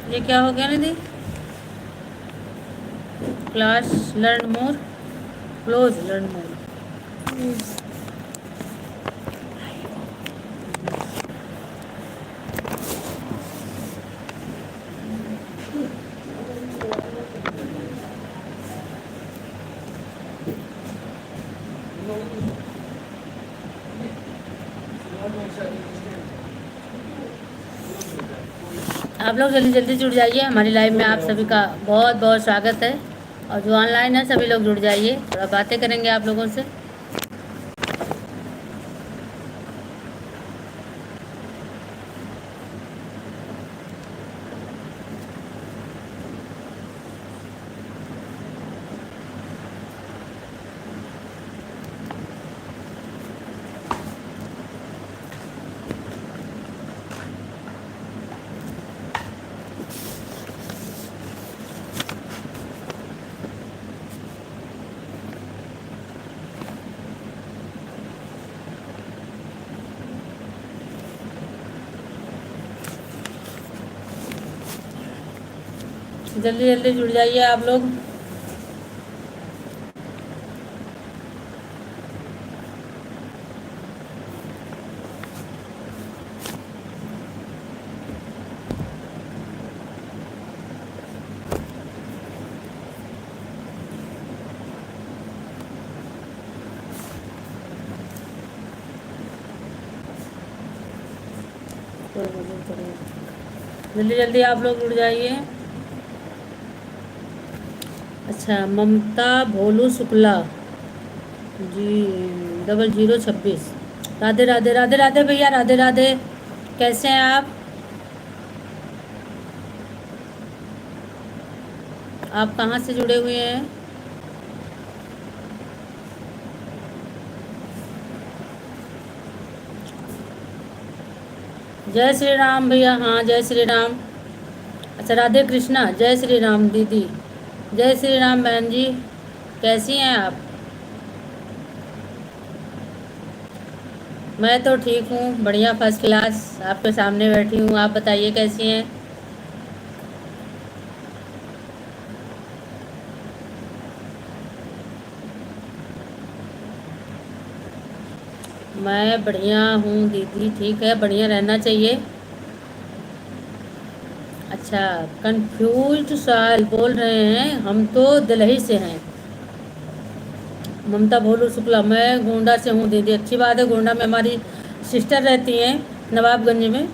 ये क्या हो गया Nidhi? Class learn more, close learn more. आप लोग जल्दी जल्दी जुड़ जाइए हमारी लाइव में। आप सभी का बहुत बहुत स्वागत है। और जो ऑनलाइन है सभी लोग जुड़ जाइए, थोड़ा बातें करेंगे आप लोगों से। जल्दी जल्दी जुड़ जाइए आप लोग। जल्दी जल्दी आप लोग जुड़ जाइए। अच्छा, ममता भोलू शुक्ला जी, 0026। राधे राधे राधे राधे भैया, राधे राधे। कैसे हैं आप कहाँ से जुड़े हुए हैं? जय श्री राम भैया। हाँ, जय श्री राम। अच्छा, राधे कृष्णा, जय श्री राम दीदी। जय श्री राम बहन जी। कैसी हैं आप? मैं तो ठीक हूँ, बढ़िया, फर्स्ट क्लास। आपके सामने बैठी हूँ, आप बताइए कैसी हैं? मैं बढ़िया हूँ दीदी, ठीक है, बढ़िया रहना चाहिए। अच्छा, कंफ्यूज्ड साल बोल रहे हैं, हम तो दिल्ली से हैं। ममता भोलू शुक्ला, मैं गोंडा से हूँ दीदी। अच्छी बात है, गोंडा में हमारी सिस्टर रहती हैं, नवाबगंज में।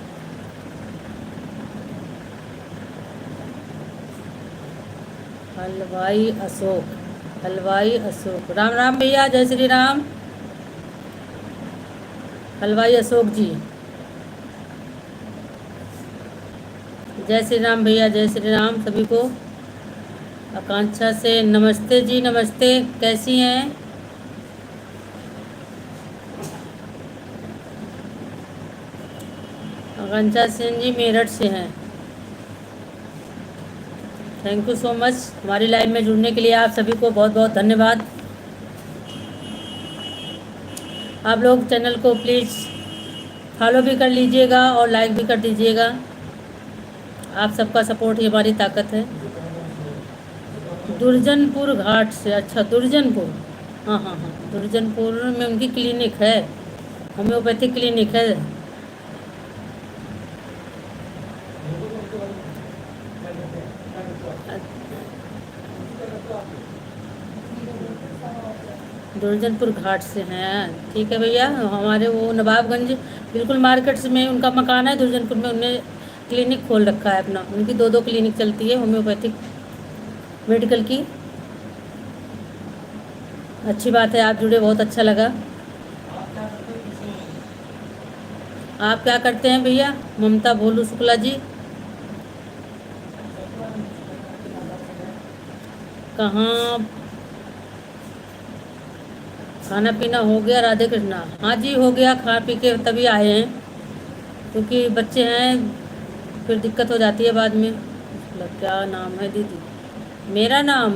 हलवाई अशोक, हलवाई अशोक, राम राम भैया, जय श्री राम। हलवाई अशोक जी, जय श्री राम भैया, जय श्री राम सभी को। आकांक्षा से नमस्ते जी, नमस्ते। कैसी हैं? आकांक्षा सिंह जी मेरठ से हैं। थैंक यू सो मच हमारी लाइव में जुड़ने के लिए। आप सभी को बहुत बहुत धन्यवाद। आप लोग चैनल को प्लीज़ फॉलो भी कर लीजिएगा और लाइक भी कर दीजिएगा। आप सबका सपोर्ट ही हमारी ताकत है। दुर्जनपुर घाट से, अच्छा दुर्जनपुर। हाँ हाँ हाँ, दुर्जनपुर में उनकी क्लिनिक है, होम्योपैथिक क्लिनिक है। दुर्जनपुर घाट से हैं, ठीक है भैया। हमारे वो नवाबगंज बिल्कुल मार्केट्स में उनका मकान है, दुर्जनपुर में। उन्हें क्लिनिक खोल रखा है अपना, उनकी दो दो क्लिनिक चलती है होम्योपैथिक मेडिकल की। अच्छी बात है, आप जुड़े, बहुत अच्छा लगा। आप क्या करते हैं भैया? ममता भोलू शुक्ला जी कहाँ? खाना पीना हो गया राधे कृष्णा? हाँ जी, हो गया, खा पी के तभी आए हैं, क्योंकि बच्चे हैं फिर दिक्कत हो जाती है बाद में। मतलब क्या नाम है दीदी? मेरा नाम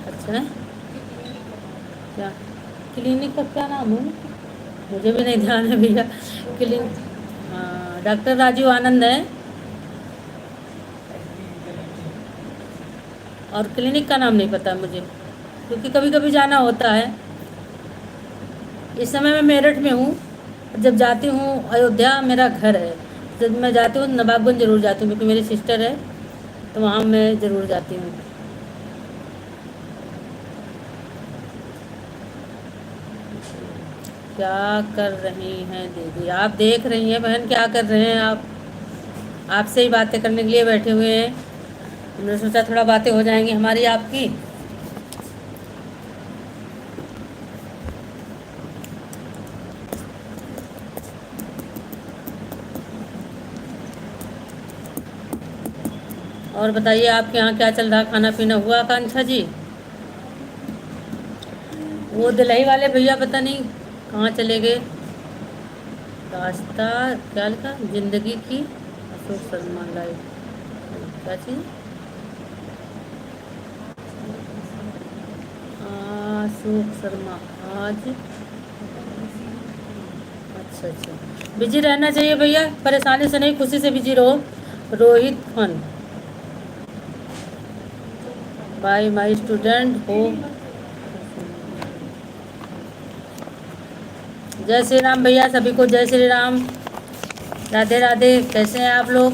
अच्छा है क्या? क्लिनिक का क्या नाम है? मुझे भी नहीं ध्यान है भैया। क्लिनिक, हाँ, डॉक्टर राजीव आनंद है। और क्लिनिक का नाम नहीं पता मुझे, क्योंकि कभी कभी जाना होता है। इस समय मैं मेरठ में हूँ। जब जाती हूँ अयोध्या मेरा घर है। जब मैं जाती हूँ नवाबगंज ज़रूर जाती हूँ, क्योंकि मेरी सिस्टर है, तो वहाँ मैं ज़रूर जाती हूँ। क्या कर रही हैं दीदी? आप देख रही हैं बहन, क्या कर रहे हैं आप? आपसे ही बातें करने के लिए बैठे हुए हैं। हमने सोचा थोड़ा बातें हो जाएंगी हमारी आपकी। और बताइए आपके यहाँ क्या चल रहा, खाना पीना हुआ आकांक्षा जी? वो दिल्ली वाले भैया पता नहीं कहाँ चले गए। रास्ता क्या लिखा, जिंदगी की अशोक शर्मा लाइव, क्या चीज़? अशोक शर्मा आज, अच्छा अच्छा। बिजी रहना चाहिए भैया, परेशानी से नहीं, खुशी से बिजी रहो। Rohit Khan, bye my student हो। जय श्री राम भैया, सभी को जय श्री राम, राधे राधे। कैसे हैं आप लोग?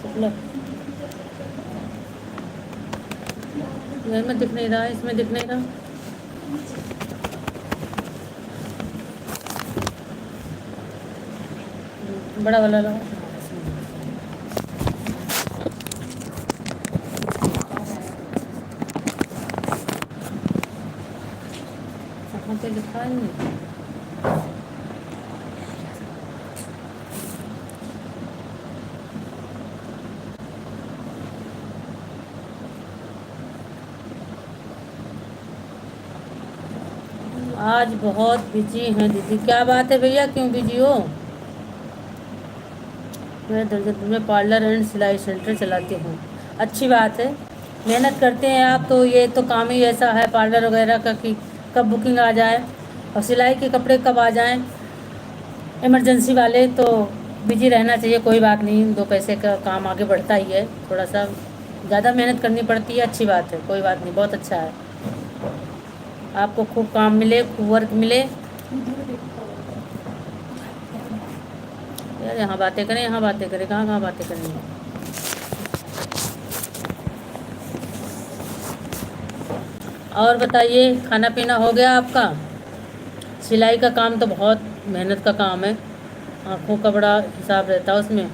शुक्ला, घर में दिख नहीं रहा, इसमें दिख नहीं रहा। बड़ा वाला लगा। कहाँ पे लिखा है ये? आज बहुत बिजी हैं दीदी। क्या बात है भैया, क्यों बिजी हो? मैं दर्जनपुर में पार्लर एंड सिलाई सेंटर चलाती हूँ। अच्छी बात है, मेहनत करते हैं आप तो। ये तो काम ही ऐसा है पार्लर वगैरह का कि कब बुकिंग आ जाए और सिलाई के कपड़े कब आ जाएं, इमरजेंसी वाले। तो बिजी रहना चाहिए, कोई बात नहीं, दो पैसे का काम आगे बढ़ता ही है। थोड़ा सा ज़्यादा मेहनत करनी पड़ती है, अच्छी बात है, कोई बात नहीं, बहुत अच्छा है। आपको खूब काम मिले, खूब वर्क मिले। यार यहाँ बातें करें, यहाँ बातें करें, कहाँ कहाँ बातें करेंगे। और बताइए, खाना पीना हो गया आपका? सिलाई का काम तो बहुत मेहनत का काम है, आँखों का बड़ा हिसाब रहता है उसमें।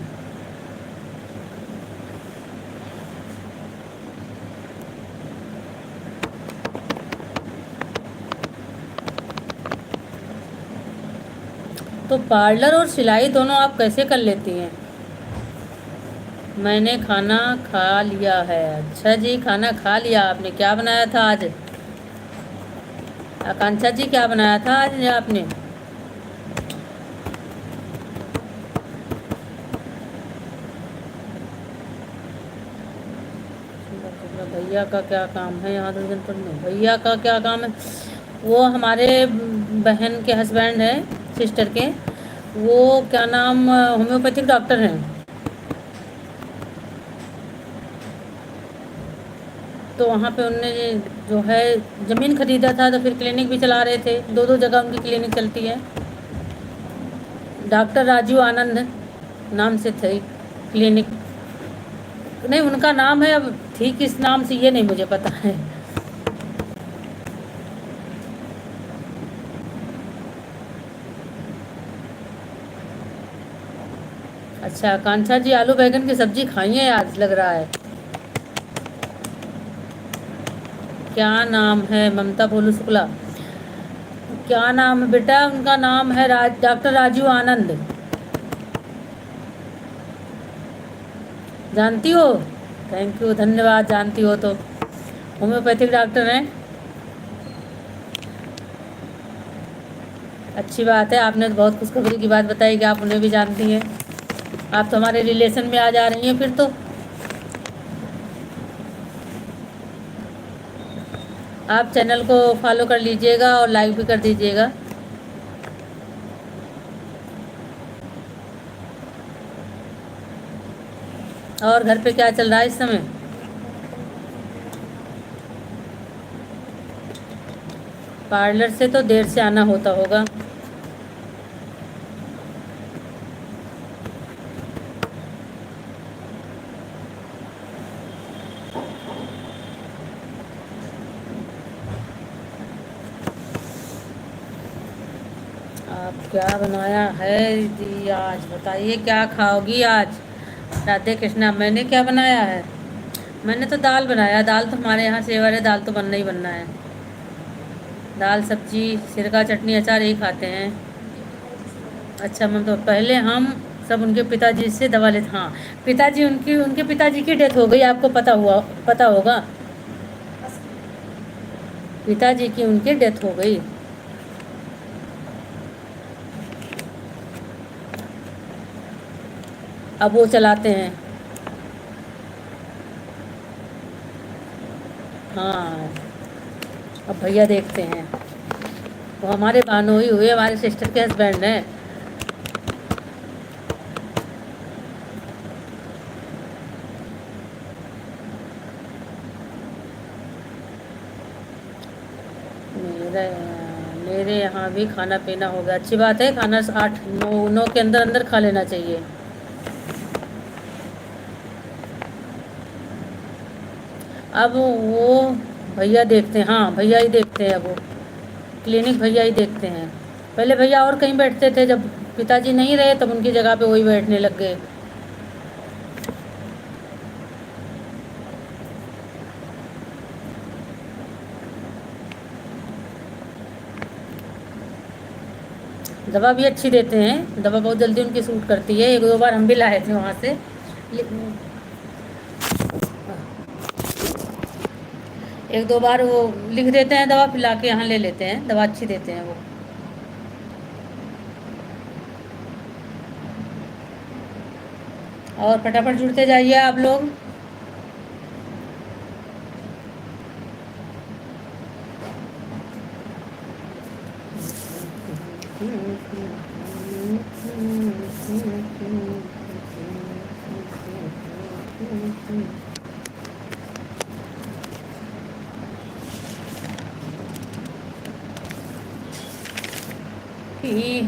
तो पार्लर और सिलाई दोनों आप कैसे कर लेती हैं? मैंने खाना खा लिया है। अच्छा जी, खाना खा लिया आपने। क्या बनाया था आज आकांक्षा जी, क्या बनाया था आज आपने? भैया का क्या काम है यहाँ दुर्जनपुर में? भैया का क्या काम है? वो हमारे बहन के हस्बैंड हैं, सिस्टर के। वो क्या नाम, होम्योपैथिक डॉक्टर हैं। तो वहाँ पे उनने जो है ज़मीन खरीदा था, तो फिर क्लिनिक भी चला रहे थे। दो दो जगह उनकी क्लिनिक चलती है। डॉक्टर राजू आनंद नाम से थे क्लिनिक। नहीं, उनका नाम है, अब ठीक इस नाम से ये नहीं मुझे पता है। अच्छा कांक्षा जी, आलू बैंगन की सब्जी खाई है आज लग रहा है। क्या नाम है? ममता बोलू शुक्ला। क्या नाम है बेटा? उनका नाम है डॉक्टर राजू आनंद। जानती हो? थैंक यू, धन्यवाद, जानती हो तो। होम्योपैथिक डॉक्टर हैं। अच्छी बात है, आपने तो बहुत खुशखबरी की बात बताई कि आप उन्हें भी जानती हैं। आप तो हमारे रिलेशन में आ जा रही हैं फिर तो। आप चैनल को फॉलो कर लीजिएगा और लाइक भी कर दीजिएगा। और घर पे क्या चल रहा है इस समय? पार्लर से तो देर से आना होता होगा। आप क्या बनाया है जी आज? बताइए क्या खाओगी आज? राधे कृष्णा। मैंने क्या बनाया है? मैंने तो दाल बनाया। दाल तो हमारे यहाँ सेवर है, दाल तो बनना ही बनना है। दाल सब्जी सिरका चटनी अचार यही खाते हैं। अच्छा मैं तो पहले हम सब उनके पिताजी से दवा लेते। हाँ, पिताजी उनकी उनके पिताजी की डेथ हो गई, आपको पता होगा। पिताजी की उनकी डेथ हो गई। अब वो चलाते हैं। हाँ, अब भैया देखते हैं। वो हमारे भानोई हुए, हमारे सिस्टर के हस्बैंड हैं। मेरे मेरे यहाँ भी खाना पीना हो गया। अच्छी बात है, खाना 8 9 के अंदर अंदर खा लेना चाहिए। अब वो भैया देखते हैं। हाँ, भैया ही देखते हैं अब वो। क्लिनिक भैया ही देखते हैं। पहले भैया और कहीं बैठते थे, जब पिताजी नहीं रहे तब उनकी जगह पे वही बैठने लग गए। दवा भी अच्छी देते हैं, दवा बहुत जल्दी उनकी सूट करती है। 1 2 बार हम भी लाए थे वहाँ से। ले- 1 2 बार वो लिख देते हैं दवा, फिर ला के यहाँ ले लेते हैं। दवा अच्छी देते हैं वो। और फटाफट जुड़ते जाइए आप लोग।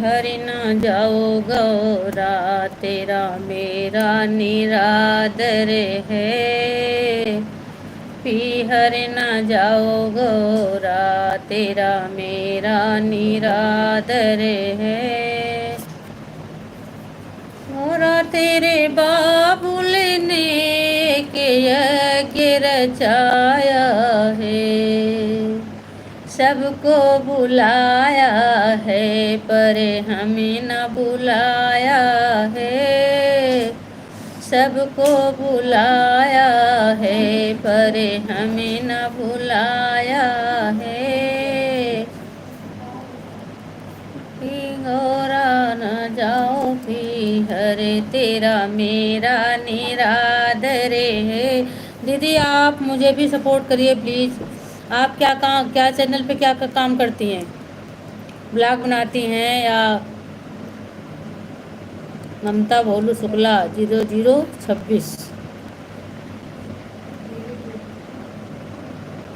हरि न जाओ गौरा, तेरा मेरा निरादर है। पीहर न जाओ गौरा, तेरा मेरा निरादर है। मोरा तेरे बाबुल ने के यज्ञ रचाया है। सबको बुलाया है पर हमें न बुलाया है। सबको बुलाया है पर हमें न बुलाया है। गौरा न जाओ पीहर, तेरा मेरा निरादर है। दीदी आप मुझे भी सपोर्ट करिए प्लीज़। आप क्या चैनल पे क्या काम करती हैं? ब्लॉग बनाती हैं या? ममता भोलू शुक्ला 0026।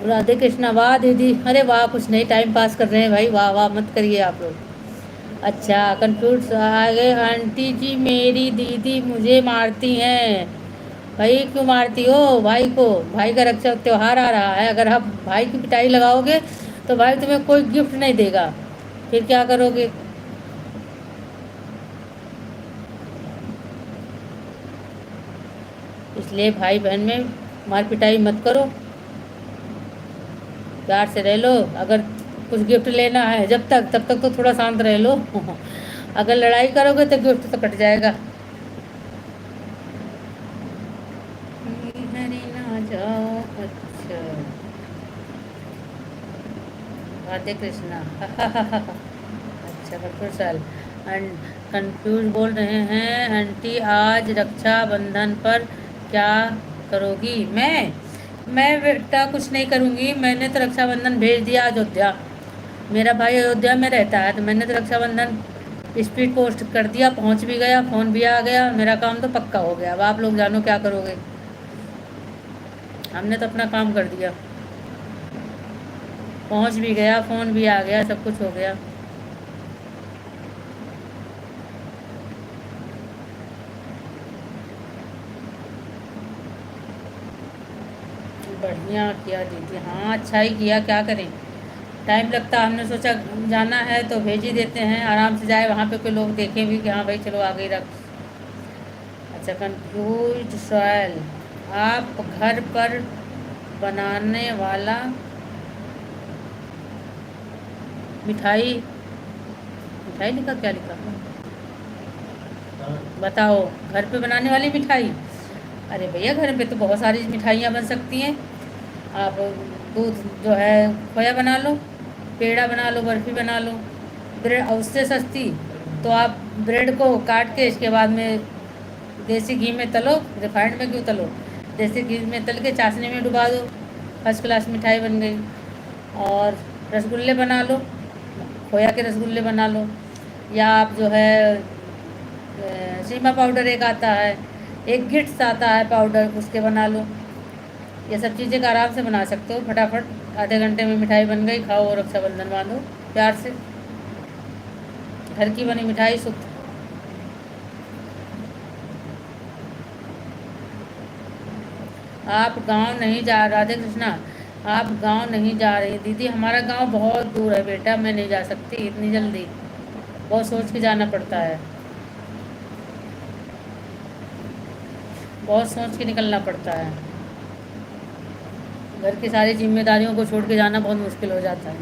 राधे कृष्णा। वाह दीदी, अरे वाह, कुछ नहीं, टाइम पास कर रहे हैं भाई। वाह वाह मत करिए आप लोग। अच्छा, कंफ्यूज आ गए। आंटी जी मेरी दीदी मुझे मारती हैं। भाई क्यों मारती हो भाई को? भाई का रक्षा त्योहार आ रहा है, अगर आप भाई की पिटाई लगाओगे तो भाई तुम्हें कोई गिफ्ट नहीं देगा। फिर क्या करोगे? इसलिए भाई बहन में मार पिटाई मत करो, प्यार से रह लो। अगर कुछ गिफ्ट लेना है जब तक तब तक तो थोड़ा शांत रह लो। अगर लड़ाई करोगे तो गिफ्ट तो कट जाएगा। हरी ना जाओ। अच्छा, राधे कृष्णा। अच्छा भरपूर साल। कंफ्यूज बोल रहे हैं आंटी, आज रक्षाबंधन पर क्या करोगी? मैं मैं बेटा कुछ नहीं करूँगी, मैंने तो रक्षाबंधन भेज दिया अयोध्या। मेरा भाई अयोध्या में रहता है, तो मैंने तो रक्षाबंधन स्पीड पोस्ट कर दिया, पहुंच भी गया, फ़ोन भी आ गया, मेरा काम तो पक्का हो गया। अब आप लोग जानो क्या करोगे। हमने तो अपना काम कर दिया, पहुंच भी गया, फ़ोन भी आ गया, सब कुछ हो गया। बढ़िया किया दीदी, हाँ अच्छा ही किया, क्या करें, टाइम लगता। हमने सोचा जाना है तो भेज ही देते हैं, आराम से जाए, वहाँ पे कोई लोग देखें भी कि हाँ भाई चलो आ गई रख। अच्छा, कंफ्यूज सॉयल, आप घर पर बनाने वाला मिठाई, मिठाई लिखा, क्या लिखा, बताओ। घर पे बनाने वाली मिठाई, अरे भैया घर पे तो बहुत सारी मिठाइयाँ बन सकती हैं। आप दूध जो है खोया बना लो, पेड़ा बना लो, बर्फ़ी बना लो, ब्रेड, और उससे सस्ती तो आप ब्रेड को काट के इसके बाद में देसी घी में तलो, रिफाइंड में क्यों तलो, देसी घी में तल के चाशनी में डुबा दो, फर्स्ट क्लास मिठाई बन गई। और रसगुल्ले बना लो, खोया के रसगुल्ले बना लो, या आप जो है सीमा पाउडर एक आता है, एक गिट्स आता है पाउडर, उसके बना लो। ये सब चीज़ें का आराम से बना सकते हो फटाफट, आधे घंटे में मिठाई बन गई, खाओ और रक्षाबंधन बांधो प्यार से। घर की बनी मिठाई शुद्ध। आप गांव नहीं जा, राधे कृष्णा, आप गांव नहीं जा रही दीदी, हमारा गांव बहुत दूर है बेटा, मैं नहीं जा सकती इतनी जल्दी, बहुत सोच के जाना पड़ता है, बहुत सोच के निकलना पड़ता है। घर की सारी जिम्मेदारियों को छोड़ के जाना बहुत मुश्किल हो जाता है।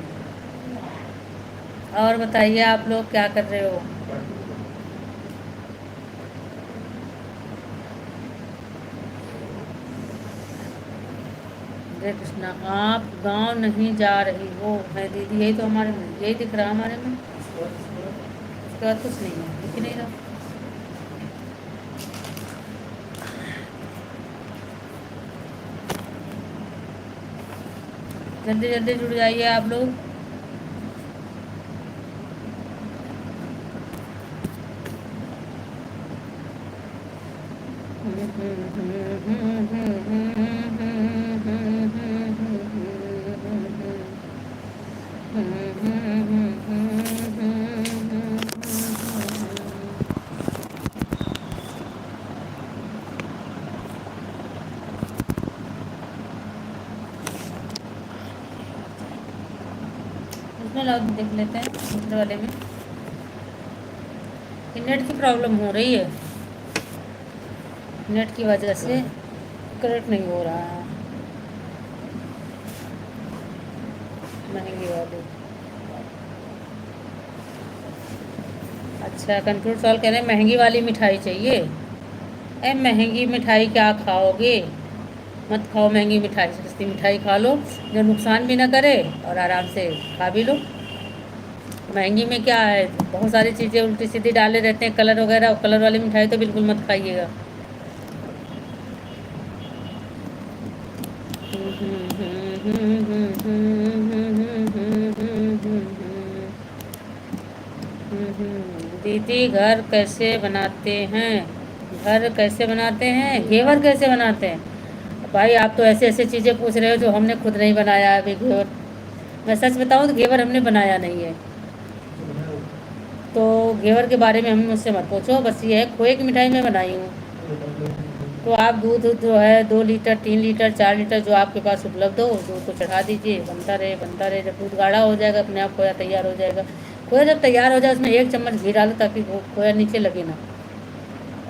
और बताइए आप लोग क्या कर रहे हो। हरे कृष्णा, आप गांव नहीं जा रही हो है दीदी, यही तो हमारे में यही दिख रहा हमारे में, उसके बाद कुछ नहीं है, दिख ही नहीं रहा। जल्दी जल्दी जुड़ जाइए आप लोग। उसमें लाओ, देख लेते हैं दूसरे वाले में, कि नेट की प्रॉब्लम हो रही है, नेट की वजह से कनेक्ट नहीं हो रहा है। महंगी वाली, अच्छा कंफ्यूज सॉल्व कह रहे हैं महंगी वाली मिठाई चाहिए। अरे महंगी मिठाई क्या खाओगे, मत खाओ महंगी मिठाई, सस्ती मिठाई खा लो जो नुकसान भी ना करे और आराम से खा भी लो। महंगी में क्या है, बहुत सारी चीज़ें उल्टी सीधी डाले रहते हैं, कलर वगैरह, और कलर वाली मिठाई तो बिल्कुल मत खाइएगा। दीदी घर कैसे बनाते हैं, घर कैसे बनाते हैं, घेवर कैसे बनाते हैं। भाई आप तो ऐसे ऐसे चीज़ें पूछ रहे हो जो हमने खुद नहीं बनाया है अभी घेवर। मैं सच बताऊँ तो घेवर हमने बनाया नहीं है, तो घेवर के बारे में हम मुझसे मत पूछो, बस ये है खोए की मिठाई मैं बनाई हूँ। तो आप दूध जो है 2 लीटर 3 लीटर 4 लीटर जो आपके पास उपलब्ध हो, उस दूध को चढ़ा दीजिए, बनता रहे बनता रहे, जब दूध गाढ़ा हो जाएगा अपने आप खोया तैयार हो जाएगा। खोया जब तैयार हो जाए उसमें 1 चम्मच घी डालो ताकि वो खोया नीचे लगे ना,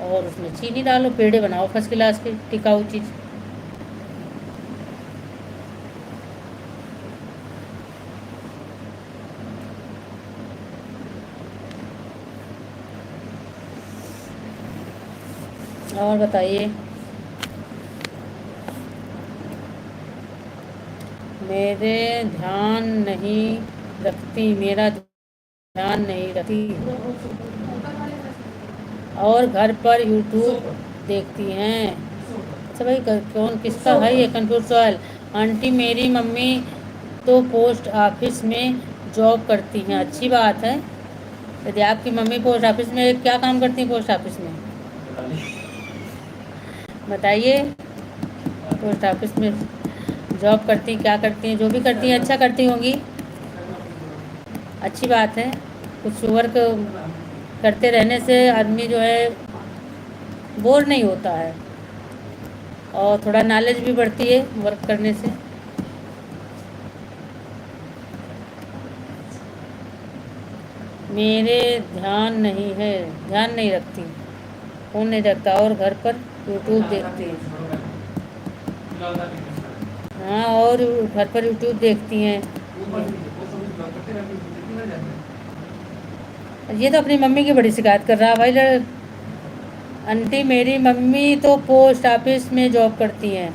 और उसमें चीनी डालो, पेड़े बनाओ फर्स्ट क्लास की टिकाऊ चीज़। और बताइए। मेरे ध्यान नहीं रखती, मेरा ध्यान नहीं रखती, और घर पर यूट्यूब देखती हैं। अच्छा भाई, कौन किसका है ये कंफ्यूज सवाल। आंटी मेरी मम्मी तो पोस्ट ऑफिस में जॉब करती हैं, अच्छी बात है। यदि आपकी मम्मी पोस्ट ऑफिस में, क्या काम करती हैं पोस्ट ऑफिस में, बताइए। पोस्ट ऑफिस में जॉब करती, क्या करती हैं, जो भी करती हैं अच्छा करती होंगी, अच्छी बात है। कुछ वर्क करते रहने से आदमी जो है बोर नहीं होता है, और थोड़ा नॉलेज भी बढ़ती है वर्क करने से। मेरे ध्यान नहीं रखती, फ़ोन नहीं रखता, और घर पर यूट्यूब देखती है। हाँ, और घर पर यूट्यूब देखती हैं। ये तो अपनी मम्मी की बड़ी शिकायत कर रहा भाई आंटी मेरी मम्मी तो पोस्ट ऑफिस में जॉब करती हैं,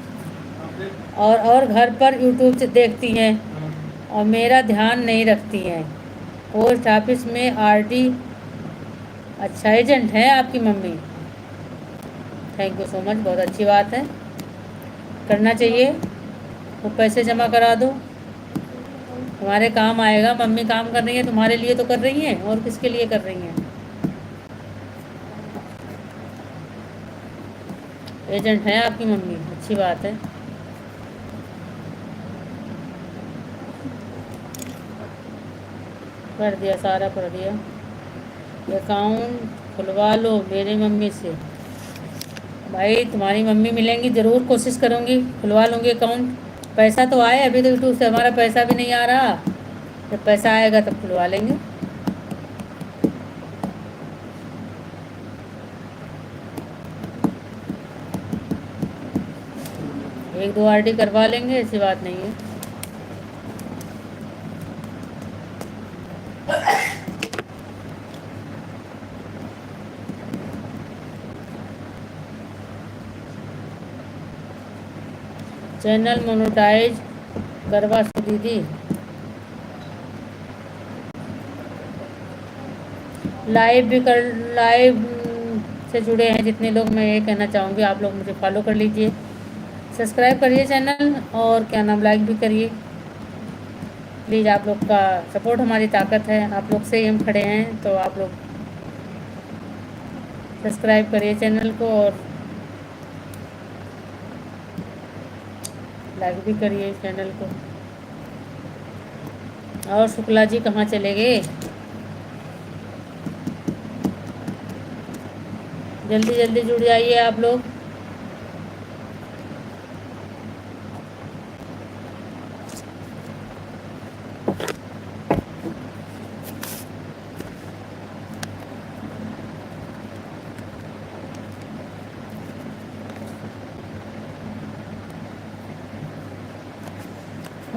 और घर पर यूट्यूब से देखती हैं, और मेरा ध्यान नहीं रखती हैं। पोस्ट ऑफिस में आरडी, अच्छा एजेंट है आपकी mummy. Thank you so much, बहुत अच्छी बात है, करना चाहिए। वो पैसे जमा करा दो, तुम्हारे काम आएगा। मम्मी काम कर रही है तुम्हारे लिए तो कर रही हैं, और किसके लिए कर रही हैं। एजेंट है आपकी मम्मी, अच्छी बात है। कर दिया, सारा कर दिया। अकाउंट खुलवा लो मेरी मम्मी से। भाई तुम्हारी मम्मी मिलेंगी, ज़रूर कोशिश करूँगी, खुलवा लूँगी अकाउंट। पैसा तो आए, अभी तो यूट्यूब से हमारा पैसा भी नहीं आ रहा। जब पैसा आएगा तब खुलवा लेंगे। एक दो आरडी करवा लेंगे, ऐसी बात नहीं है। चैनल मोनेटाइज करवा दीदी। लाइव भी कर, लाइव से जुड़े हैं जितने लोग, मैं ये कहना चाहूँगी आप लोग मुझे फॉलो कर लीजिए, सब्सक्राइब करिए चैनल, और क्या नाम, लाइक भी करिए प्लीज़। आप लोग का सपोर्ट हमारी ताकत है, आप लोग से ही हम खड़े हैं, तो आप लोग सब्सक्राइब करिए चैनल को, और लाइक भी करिए चैनल को। और शुक्ला जी कहाँ चले गए, जल्दी जल्दी जुड़ जाइए आप लोग।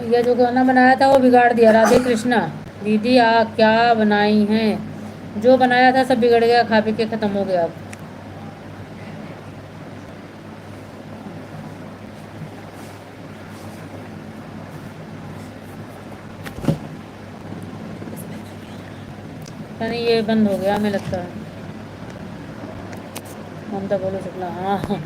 ये जो गाना बनाया था वो बिगाड़ दिया, राधे कृष्णा। दीदी क्या बनाई हैं, जो बनाया था सब बिगड़ गया, खा पी के ख़त्म हो गया। अब नहीं, ये बंद हो गया हमें लगता है। ममता बोलो शुक्ला, हाँ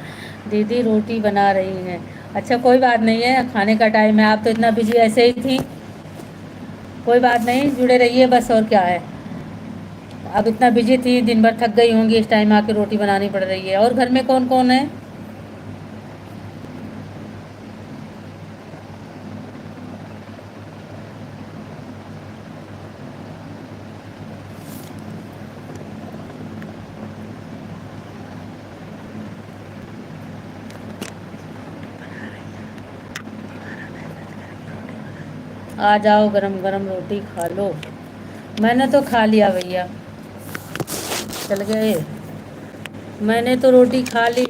दीदी रोटी बना रही हैं। अच्छा कोई बात नहीं है, खाने का टाइम है, आप तो इतना बिजी ऐसे ही थी, कोई बात नहीं, जुड़े रहिए बस, और क्या है। अब इतना बिजी थी, दिन भर थक गई होंगी, इस टाइम आके रोटी बनानी पड़ रही है। और घर में कौन कौन है, आ जाओ, गरम गरम रोटी खा लो। मैंने तो खा लिया भैया, चल गए, मैंने तो रोटी खा ली,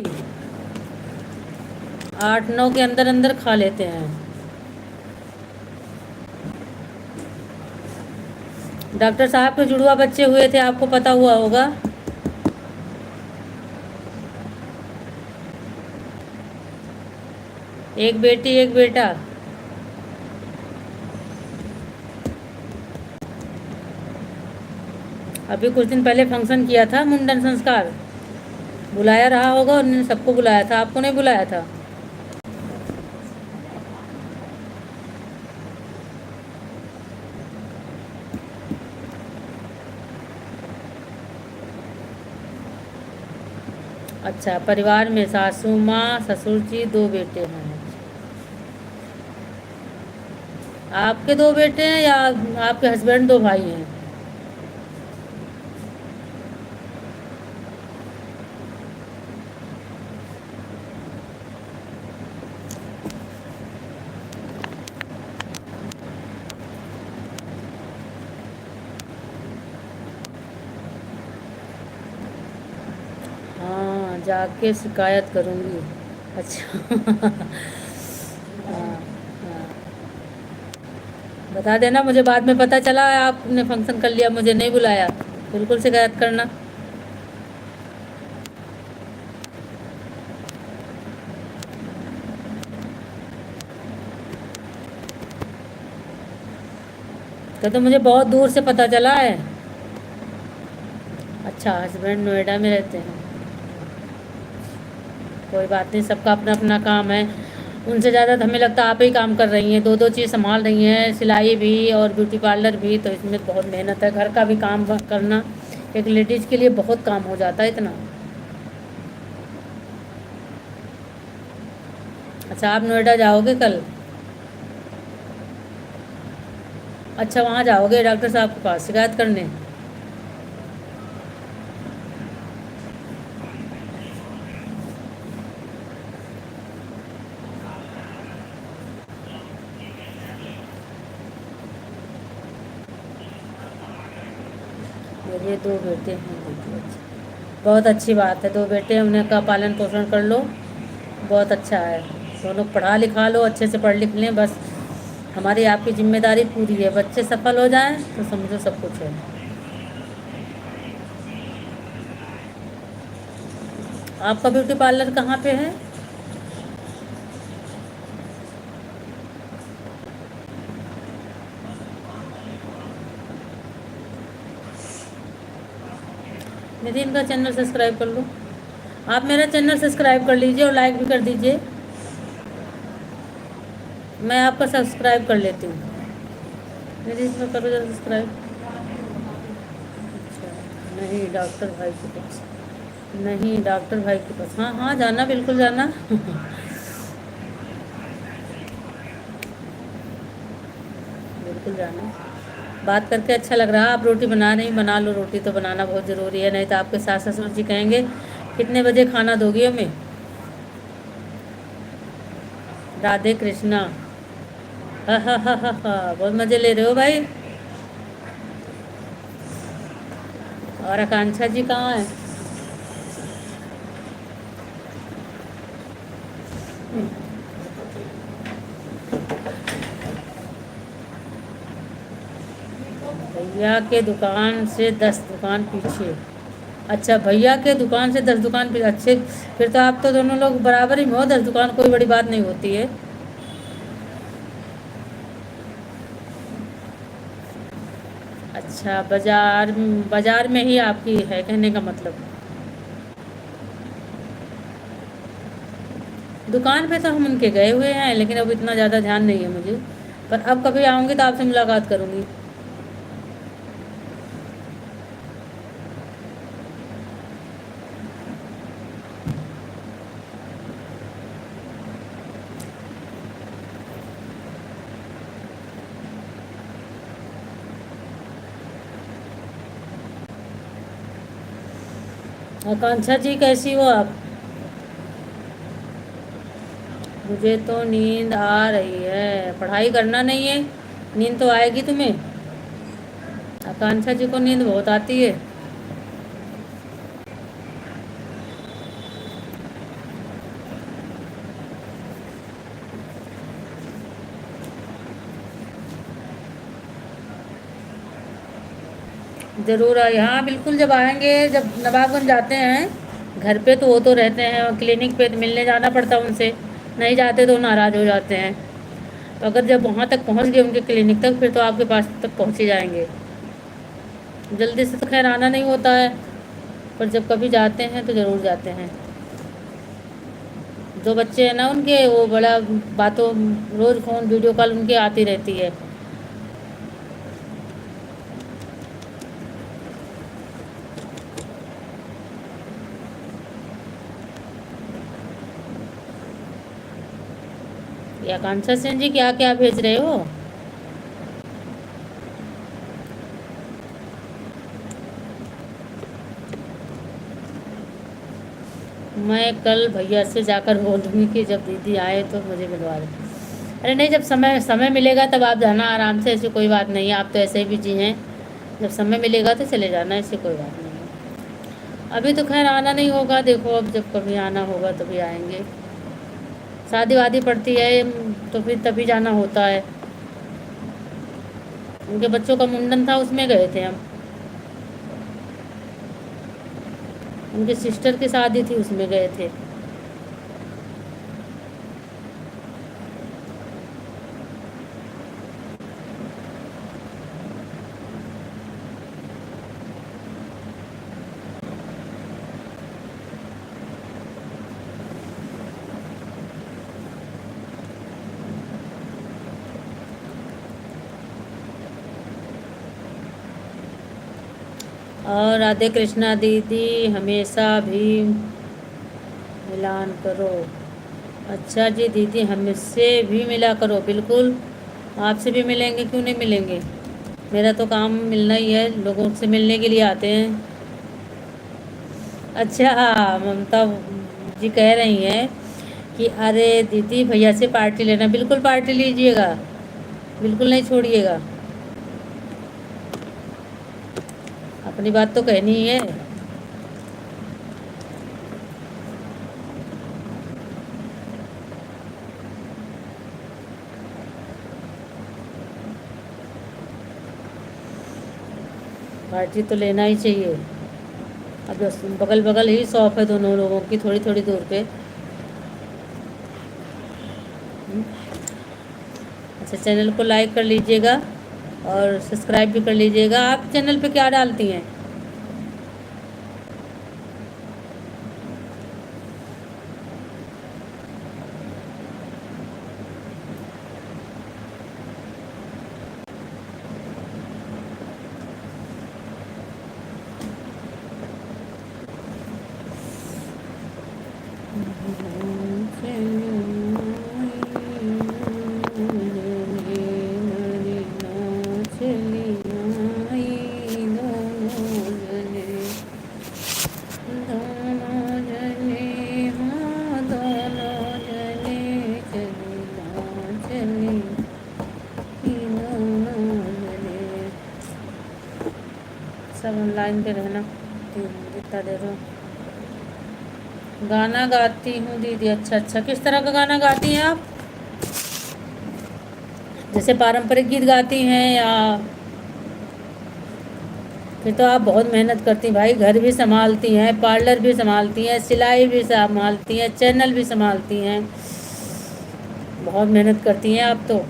8-9 के अंदर अंदर खा लेते हैं। डॉक्टर साहब के जुड़वा बच्चे हुए थे, आपको पता हुआ होगा। एक बेटी एक बेटा। अभी कुछ दिन पहले फंक्शन किया था, मुंडन संस्कार, बुलाया रहा होगा, उन्होंने सबको बुलाया था, आपको नहीं बुलाया था। अच्छा, परिवार में सासू माँ ससुर जी, दो बेटे हैं। आपके दो बेटे हैं या आपके हस्बैंड दो भाई हैं? हाँ, जाके शिकायत करूँगी। अच्छा। हाँ, हाँ। बता देना मुझे, बाद में पता चला आपने फंक्शन कर लिया मुझे नहीं बुलाया, बिल्कुल शिकायत करना। तो मुझे बहुत दूर से पता चला है। अच्छा, हस्बैंड नोएडा में रहते हैं। कोई बात नहीं, सबका अपना अपना काम है। उनसे ज़्यादा तो हमें लगता है आप ही काम कर रही हैं, दो दो चीज़ संभाल रही हैं, सिलाई भी और ब्यूटी पार्लर भी, तो इसमें बहुत मेहनत है, घर का भी काम करना एक लेडीज़ के लिए बहुत काम हो जाता है इतना। अच्छा, आप नोएडा जाओगे कल? अच्छा, वहाँ जाओगे डॉक्टर साहब के पास शिकायत करने? मेरे दो बेटे हैं, देखिए, अच्छा, बहुत अच्छी बात है, दो बेटे हैं, उन्हें का पालन पोषण कर लो, बहुत अच्छा है। दोनों पढ़ा लिखा लो, अच्छे से पढ़ लिख लें, बस हमारी आपकी जिम्मेदारी पूरी है, बच्चे सफल हो जाएं तो समझो सब कुछ है। आपका ब्यूटी पार्लर कहाँ पे है? निधि, इनका चैनल सब्सक्राइब कर लो। आप मेरा चैनल सब्सक्राइब कर लीजिए और लाइक भी कर दीजिए, मैं आपका सब्सक्राइब कर लेती हूँ। निधि, इसमें करो जरा सब्सक्राइब। अच्छा, नहीं डॉक्टर भाई के पास, नहीं डॉक्टर भाई के पास, हाँ हाँ जाना, बिल्कुल जाना। बिल्कुल जाना। बात करके अच्छा लग रहा है, आप रोटी बना रही, बना लो, रोटी तो बनाना बहुत ज़रूरी है, नहीं तो आपके सास ससुर जी कहेंगे कितने बजे खाना दोगी हमें। राधे कृष्णा। हा हा हा हा हा, बहुत मज़े ले रहे हो भाई। और आकांक्षा जी कहाँ है? भैया के दुकान से 10 दुकान पीछे। अच्छा, भैया के दुकान से 10 दुकान पीछे, अच्छे। फिर तो आप तो दोनों लोग बराबर ही में हो, 10 दुकान कोई बड़ी बात नहीं होती है। अच्छा, बाजार, बाजार में ही आपकी है कहने का मतलब। दुकान पे तो हम उनके गए हुए हैं, लेकिन अब इतना ज़्यादा ध्यान नहीं है मुझे, पर अब कभी आऊँगी तो आपसे मुलाकात करूँगी। आकांक्षा जी कैसी हो आप? मुझे तो नींद आ रही है, पढ़ाई करना नहीं है, नींद तो आएगी तुम्हें। आकांक्षा जी को नींद बहुत आती है। ज़रूर यहाँ बिल्कुल, जब आएंगे, जब नवाबगंज जाते हैं घर पे तो वो तो रहते हैं, और क्लिनिक पे तो मिलने जाना पड़ता है उनसे, नहीं जाते तो नाराज़ हो जाते हैं। तो अगर जब वहाँ तक पहुँच गए उनके क्लिनिक तक, फिर तो आपके पास तक पहुँच ही जाएंगे। जल्दी से तो खैर आना नहीं होता है, पर जब कभी जाते हैं तो ज़रूर जाते हैं। जो बच्चे हैं ना उनके, वो बड़ा बातों, रोज़ फ़ोन वीडियो कॉल उनकी आती रहती है। या कांसा सेन जी, क्या क्या भेज रहे हो? मैं कल भैया से जाकर बोल दूंगी कि जब दीदी आए तो मुझे मिलवा दें। अरे नहीं, जब समय समय मिलेगा तब आप जाना आराम से, ऐसी कोई बात नहीं है, आप तो ऐसे ही बिजी हैं। जब समय मिलेगा तो चले जाना, ऐसी कोई बात नहीं है। अभी तो खैर आना नहीं होगा, देखो अब जब कभी आना होगा तभी आएंगे। शादी वादी पड़ती है तो फिर तभी जाना होता है। उनके बच्चों का मुंडन था, उसमें गए थे हम। उनके सिस्टर की शादी थी, उसमें गए थे। और राधे कृष्णा दीदी, हमेशा भी मिलान करो। अच्छा जी दीदी, हमसे भी मिला करो, बिल्कुल। आपसे भी मिलेंगे, क्यों नहीं मिलेंगे। मेरा तो काम मिलना ही है, लोगों से मिलने के लिए आते हैं। अच्छा, ममता जी कह रही हैं कि अरे दीदी भैया से पार्टी लेना, बिल्कुल पार्टी लीजिएगा, बिल्कुल नहीं छोड़िएगा। अपनी बात तो कहनी ही है। पार्टी तो लेना ही चाहिए। अब बस बगल बगल ही शॉप है दोनों लोगों की, थोड़ी थोड़ी दूर पे। अच्छा, चैनल को लाइक कर लीजिएगा और सब्सक्राइब भी कर लीजिएगा। आप चैनल पे क्या डालती हैं? सब ऑनलाइन पे रहना, जितना दे दो। गाना गाती हूँ दीदी। अच्छा अच्छा, किस तरह का गाना गाती हैं आप? जैसे पारंपरिक गीत गाती हैं या? फिर तो आप बहुत मेहनत करती हैं भाई, घर भी संभालती हैं, पार्लर भी संभालती हैं, सिलाई भी संभालती हैं, चैनल भी संभालती हैं। बहुत मेहनत करती हैं आप तो।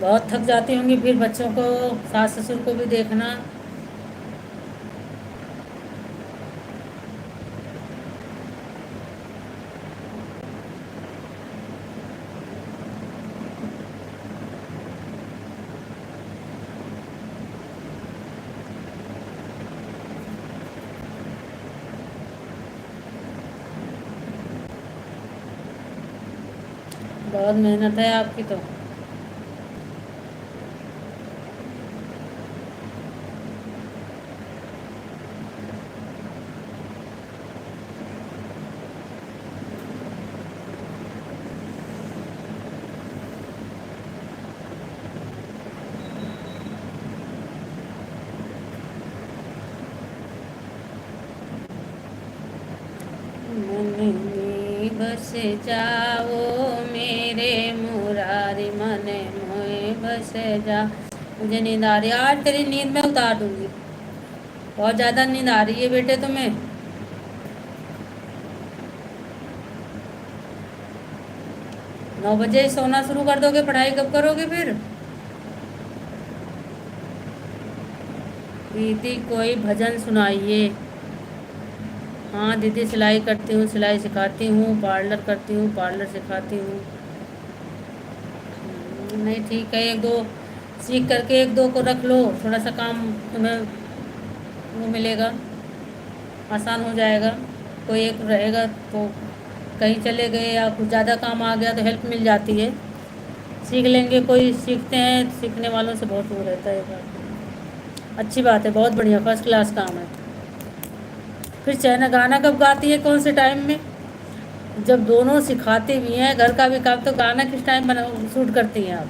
बहुत थक जाती होंगी फिर बच्चों को, सास ससुर को भी देखना। बहुत मेहनत है आपकी तो। मन में बस जाओ मेरे मुरारी, मन में बस जा। मुझे नींद आ रही है, आज तेरी नींद में उतार दूंगी। बहुत ज़्यादा नींद आ रही है बेटे तुम्हें। 9 बजे सोना शुरू कर दोगे, पढ़ाई कब करोगे फिर? दीदी कोई भजन सुनाइए। हाँ दीदी, सिलाई करती हूँ, सिलाई सिखाती हूँ, पार्लर करती हूँ, पार्लर सिखाती हूँ। नहीं ठीक है, एक दो सीख करके एक दो को रख लो, थोड़ा सा काम तुम्हें वो मिलेगा, आसान हो जाएगा। कोई एक रहेगा तो कहीं चले गए या कुछ ज़्यादा काम आ गया तो हेल्प मिल जाती है। सीख लेंगे, कोई सीखते हैं, सीखने वालों से बहुत वो रहता है ये बात। अच्छी बात है, बहुत बढ़िया, फर्स्ट क्लास काम है। फिर चैना गाना कब गाती है, कौन से टाइम में? जब दोनों सिखाते भी हैं, घर का भी काम, तो गाना किस टाइम बना शूट करती हैं आप?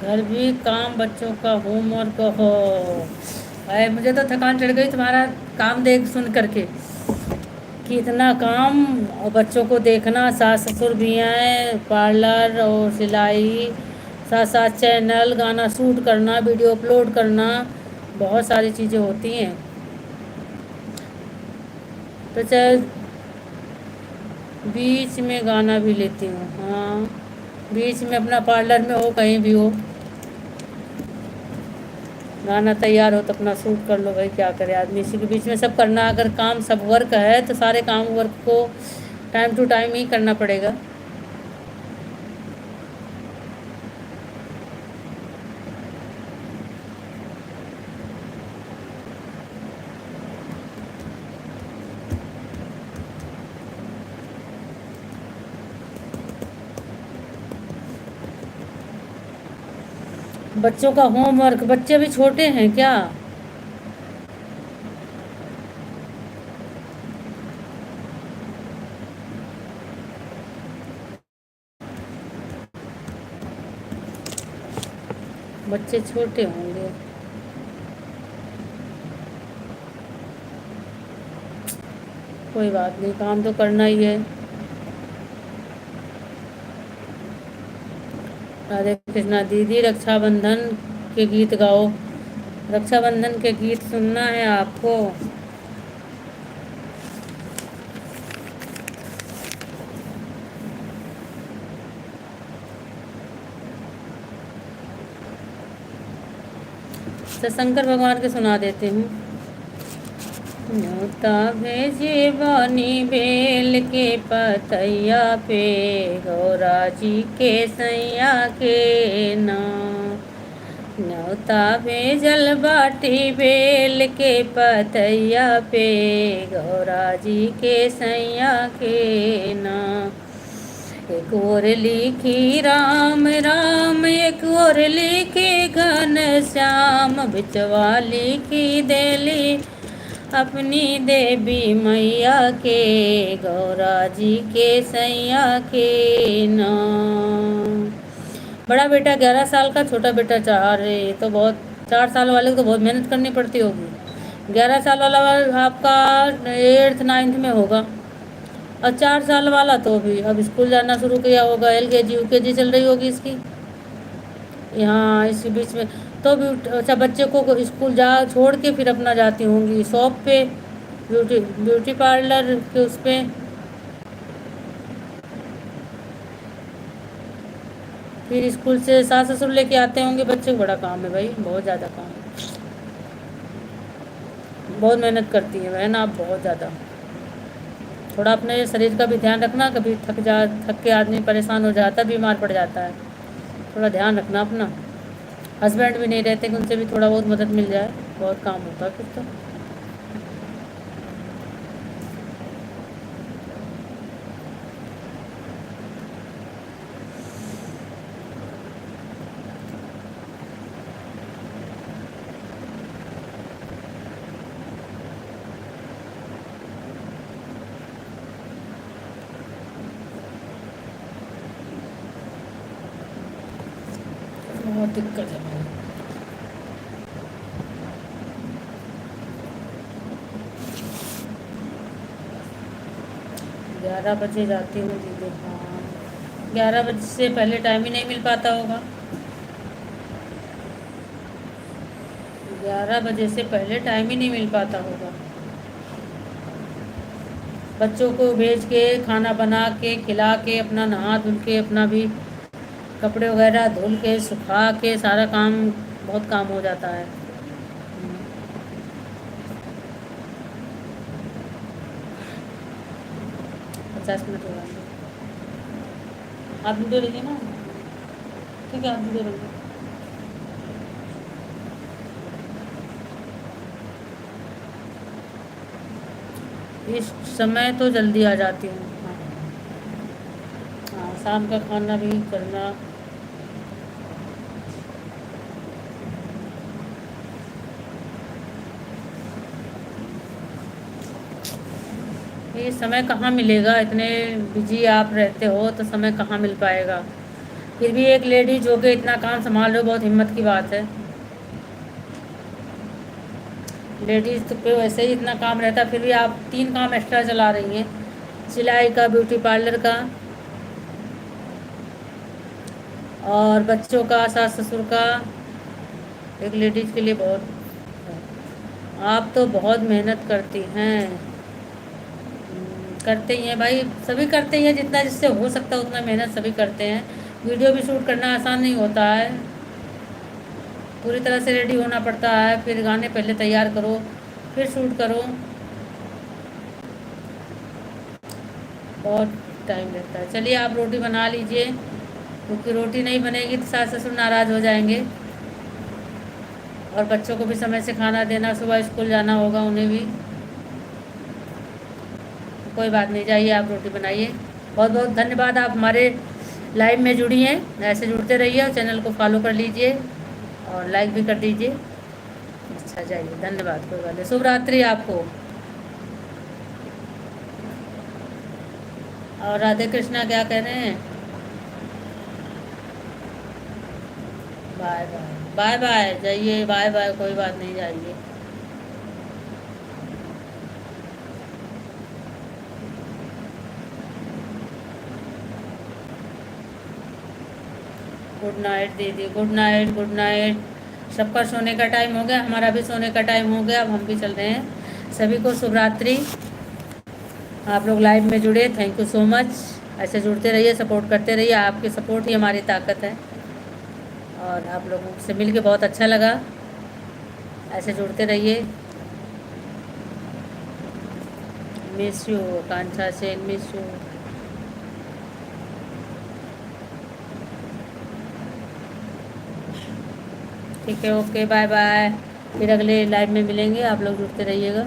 घर भी काम, बच्चों का होमवर्क हो। अरे मुझे तो थकान चढ़ गई तुम्हारा काम देख सुन करके, कि इतना काम, और बच्चों को देखना, सास ससुर भी हैं, पार्लर और सिलाई, साथ साथ चैनल, गाना शूट करना, वीडियो अपलोड करना, बहुत सारी चीज़ें होती हैं। तो चाहे बीच में गाना भी लेती हूँ, हाँ। बीच में अपना पार्लर में हो, कहीं भी हो, गाना तैयार हो तो अपना शूट कर लो भाई, क्या करे आदमी, इसी के बीच में सब करना। अगर काम सब वर्क है तो सारे काम वर्क को टाइम टू टाइम ही करना पड़ेगा। बच्चों का होमवर्क, बच्चे अभी छोटे हैं क्या? बच्चे छोटे होंगे। कोई बात नहीं, काम तो करना ही है। राधे कृष्णा दीदी, रक्षाबंधन के गीत गाओ। रक्षाबंधन के गीत सुनना है आपको? तो शंकर भगवान के सुना देती हूँ। न्योता भेजे बानी बेल के पतैया पे, गौरा जी के सैया के नाम। न्योता भेजल बाटी बेल के पतैया पे, गौरा जी के सैया के नाम। एक और लिखी राम राम, एक और लिखी घन श्याम, बिचवा लिखी देली अपनी देवी मैया के, गौरा जी के सैया के नाम। बड़ा बेटा 11 साल का, छोटा बेटा 4 है। ये तो बहुत, 4 साल वाले को तो बहुत मेहनत करनी पड़ती होगी। 11 साल वाला आपका 8th 9th में होगा, और 4 साल वाला तो भी अब स्कूल जाना शुरू किया होगा, LKG UKG चल रही होगी इसकी। यहाँ इसी बीच में तो भी अच्छा, बच्चे को स्कूल जा छोड़ के फिर अपना जाती होंगी शॉप पे, ब्यूटी ब्यूटी पार्लर के उस पे। फिर स्कूल से सास ससुर लेके आते होंगे बच्चे को। बड़ा काम है भाई, बहुत ज़्यादा काम है। बहुत मेहनत करती है बहन आप, बहुत ज़्यादा। थोड़ा अपने शरीर का भी ध्यान रखना, कभी थक के आदमी परेशान हो जाता है, बीमार पड़ जाता है। थोड़ा ध्यान रखना अपना। हस्बैंड भी नहीं रहते कि उनसे भी थोड़ा बहुत मदद मिल जाए, बहुत काम होता है फिर तो। बहुत दिक्कत है भाई। 11 बजे जाती हूँ दीदी, हाँ। 11 बजे से पहले टाइम ही नहीं मिल पाता होगा। 11 बजे से पहले टाइम ही नहीं मिल पाता होगा। बच्चों को भेज के, खाना बना के, खिला के, अपना नहा धुल के, अपना भी कपड़े वगैरह धुल के सुखा के, सारा काम, बहुत काम हो जाता है। 50 मिनट हो जाएंगे। आप वीडियो रहिए ना, ठीक है, आप वीडियो रहिए। इस समय तो जल्दी आ जाती हूँ। हाँ हाँ, शाम का खाना भी करना। ये समय कहाँ मिलेगा, इतने बिजी आप रहते हो तो समय कहाँ मिल पाएगा। फिर भी एक लेडीज हो के इतना काम संभाल रहे हो, बहुत हिम्मत की बात है। लेडीज़ तो पे वैसे ही इतना काम रहता है, फिर भी आप 3 काम एक्स्ट्रा चला रही हैं, सिलाई का, ब्यूटी पार्लर का और बच्चों का, सास ससुर का। एक लेडीज़ के लिए बहुत है। आप तो बहुत मेहनत करती हैं। करते ही हैं भाई, सभी करते ही हैं, जितना जिससे हो सकता है उतना मेहनत सभी करते हैं। वीडियो भी शूट करना आसान नहीं होता है, पूरी तरह से रेडी होना पड़ता है, फिर गाने पहले तैयार करो, फिर शूट करो, बहुत टाइम लगता है। चलिए आप रोटी बना लीजिए, क्योंकि रोटी नहीं बनेगी तो सास ससुर नाराज़ हो जाएंगे। और बच्चों को भी समय से खाना देना, सुबह स्कूल जाना होगा उन्हें भी। कोई बात नहीं, जाइए आप रोटी बनाइए। बहुत बहुत धन्यवाद, आप हमारे लाइव में जुड़ी हैं। ऐसे जुड़ते रहिए और चैनल को फॉलो कर लीजिए और लाइक भी कर दीजिए। अच्छा, जाइए, धन्यवाद, कोई बात नहीं। शुभ रात्रि आपको। और राधे कृष्णा क्या कह रहे हैं? बाय बाय, बाय बाय, जाइए, बाय बाय, कोई बात नहीं, जाइए। गुड नाइट दीदी, गुड नाइट, गुड नाइट। सबका सोने का टाइम हो गया, हमारा भी सोने का टाइम हो गया, अब हम भी चल रहे हैं। सभी को शुभ रात्रि। आप लोग लाइव में जुड़े, थैंक यू सो मच। ऐसे जुड़ते रहिए, सपोर्ट करते रहिए, आपकी सपोर्ट ही हमारी ताकत है। और आप लोगों से मिल के बहुत अच्छा लगा। ऐसे जुड़ते रहिए। Miss you, Kanksha Sen, miss you. ठीक है, ओके, बाय बाय। फिर अगले लाइव में मिलेंगे, आप लोग जुड़ते रहिएगा।